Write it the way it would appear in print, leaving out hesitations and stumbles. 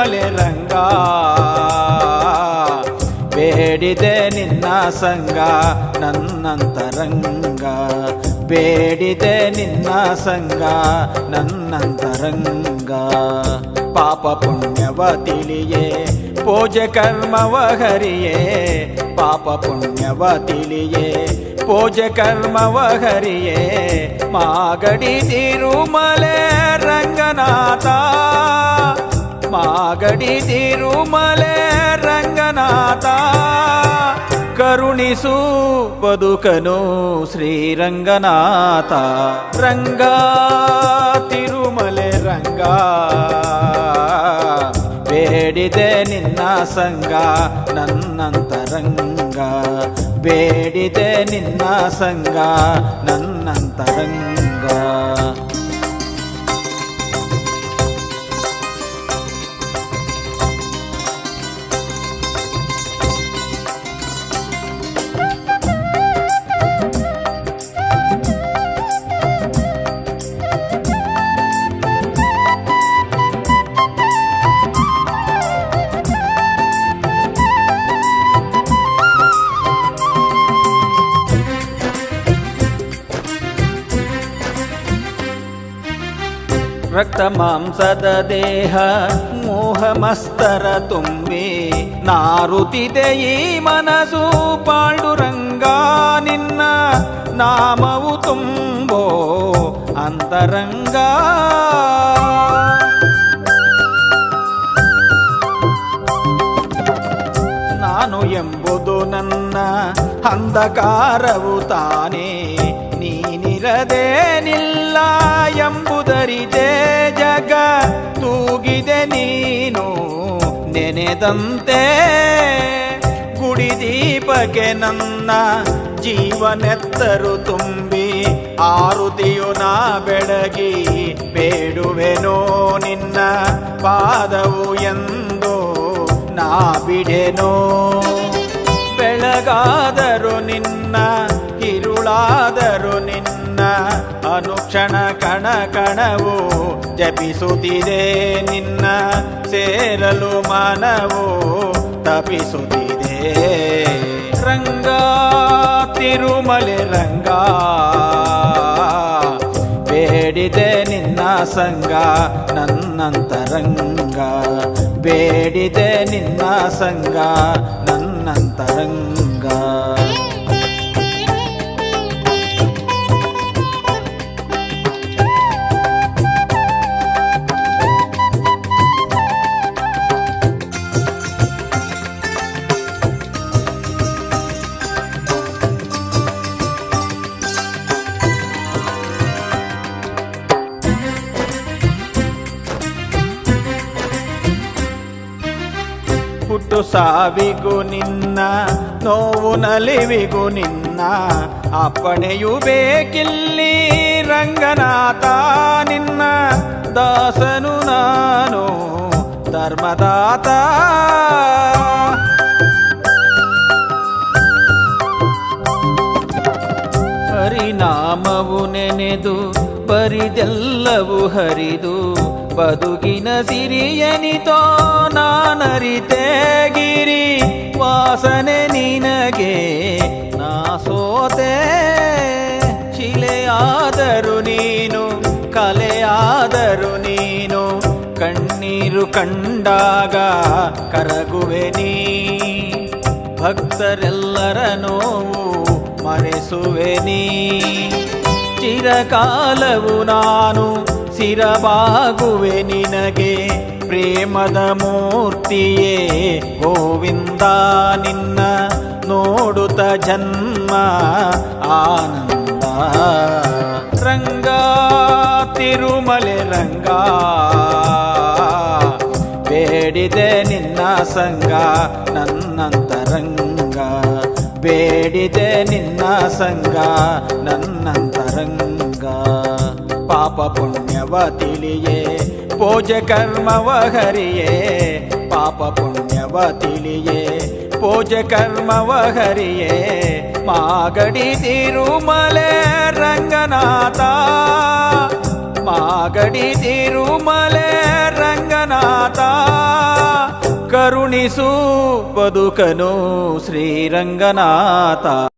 ತಿರುಮಲೆ ರಂಗ ಬೇಡಿದೆ ನಿನ್ನ ಸಂಗ ನನ್ನಂತರಂಗ ಬೇಡಿದೆ ನಿನ್ನ ಸಂಗ ನನ್ನಂತರಂಗ ಪಾಪ ಪುಣ್ಯವ ತಿಳಿಯೇ ಪೂಜೆ ಕರ್ಮವ ಹರಿಯೇ ಪಾಪ ಪುಣ್ಯವ ತಿಳಿಯೇ ಪೂಜೆ ಕರ್ಮವ ಹರಿಯೇ ಮಾಗಡಿ ತಿರುಮಲೆ ರಂಗನಾಥ ಮಾಗಡಿ ತಿರುಮಲೆ ರಂಗನಾಥ ಕರುಣಿಸು ಬದುಕನು ಶ್ರೀರಂಗನಾಥ ರಂಗ ತಿರುಮಲೆ ರಂಗ ಬೇಡಿದೆ ನಿನ್ನ ಸಂಗ ನನ್ನಂತರಂಗ ಬೇಡಿದೆ ನಿನ್ನ ಸಂಗ ನನ್ನಂತರಂಗ ರಕ್ತ ಮಾಂಸದ ದೇಹ ಮೋಹಮಸ್ತರ ತುಂಬಿ ನಾರುತ್ತಿದೆ ಈ ಮನಸ್ಸು ಪಾಂಡುರಂಗ ನಿನ್ನ ನಾಮವು ತುಂಬೋ ಅಂತರಂಗ ನಾನು ಎಂಬುದು ನನ್ನ ಅಂಧಕಾರವು ತಾನೇ ನೀನಿರದೇನಿಲ್ಲ ಎಂಬುದರಿದೆ ಜಗ ತೂಗಿದೆ ನೀನು ನೆನೆದಂತೆ ಗುಡಿ ದೀಪಕ್ಕೆ ನನ್ನ ಜೀವನೆತ್ತರು ತುಂಬಿ ಆರುತಿಯು ನಾ ಬೆಳಗಿ ಬೇಡುವೆನೋ ನಿನ್ನ ಪಾದವು ಎಂದು ನಾ ಬಿಡೆನೋ ಬೆಳಗಾದರು ನಿನ್ನ ഇരുಳಾದರು ನಿನ್ನ ಅನುಕ್ಷಣ ಕಣ ಕಣವು ಜಪಿಸುತ್ತಿದೆ ನಿನ್ನ ಸೇರಲು ಮನವು ತಪಿಸುತ್ತಿದೆ ರಂಗ ತಿರುಮಲೆ ರಂಗ ಬೇಡಿದೆ ನಿನ್ನ ಸಂಗ ನನ್ನಂತರಂಗ ಬೇಡಿದೆ ನಿನ್ನ ಸಂಗ ನನ್ನಂತರಂಗ ಹುಟ್ಟು ಸಾವಿಗೂ ನಿನ್ನ ನೋವು ನಲಿವಿಗೂ ನಿನ್ನ ಅಪ್ಪಣೆಯು ಬೇಕಿಲ್ಲಿ ರಂಗನಾಥ ನಿನ್ನ ದಾಸನು ನಾನು ಧರ್ಮದಾತ ಹರಿನಾಮವು ನೆನೆದು ಬರಿದೆಲ್ಲವೂ ಹರಿದು ಬದುಕಿನ ಸಿರಿಯನಿತೋ ನಾನರಿತೆ ಗಿರಿ ವಾಸನೆ ನಿನಗೆ ನಾ ಸೋತೆ ಶಿಲೆಯಾದರು ನೀನು ಕಲೆಯಾದರು ನೀನು ಕಣ್ಣೀರು ಕಂಡಾಗ ಕರಗುವೆ ನೀ ಭಕ್ತರೆಲ್ಲರ ನೋವು ಮರೆಸುವೆ ನೀ ಚಿರಕಾಲವು ನಾನು ಸಿರಬಾಗುವೆ ನಿನಗೆ ಪ್ರೇಮದ ಮೂರ್ತಿಯೇ ಗೋವಿಂದ ನಿನ್ನ ನೋಡುತ್ತ ಜನ್ಮ ಆನಂದ ರಂಗ ತಿರುಮಲೆ ರಂಗ ಬೇಡಿದೆ ನಿನ್ನ ಸಂಗ ನನ್ನಂತರಂಗ ಬೇಡಿದೆ ನಿನ್ನ ಸಂಗ ನನ್ನಂತರಂಗ ಪಾಪ ಪುಣ್ಯವ ತಿಳಿಯೇ ಪೂಜೆ ಕರ್ಮವ ಹರಿಯೇ ಪಾಪ ಪುಣ್ಯವ ತಿಳಿಯೇ ಪೂಜೆ ಕರ್ಮವ ಹರಿಯೇ ಮಾಗಡಿ ತಿರುಮಲೆ ರಂಗನಾಥ ಮಾಗಡಿ ತಿರುಮಲೆ ರಂಗನಾಥ ಹರಿಸು ಬದುಕನು ಶ್ರೀರಂಗನಾಥ.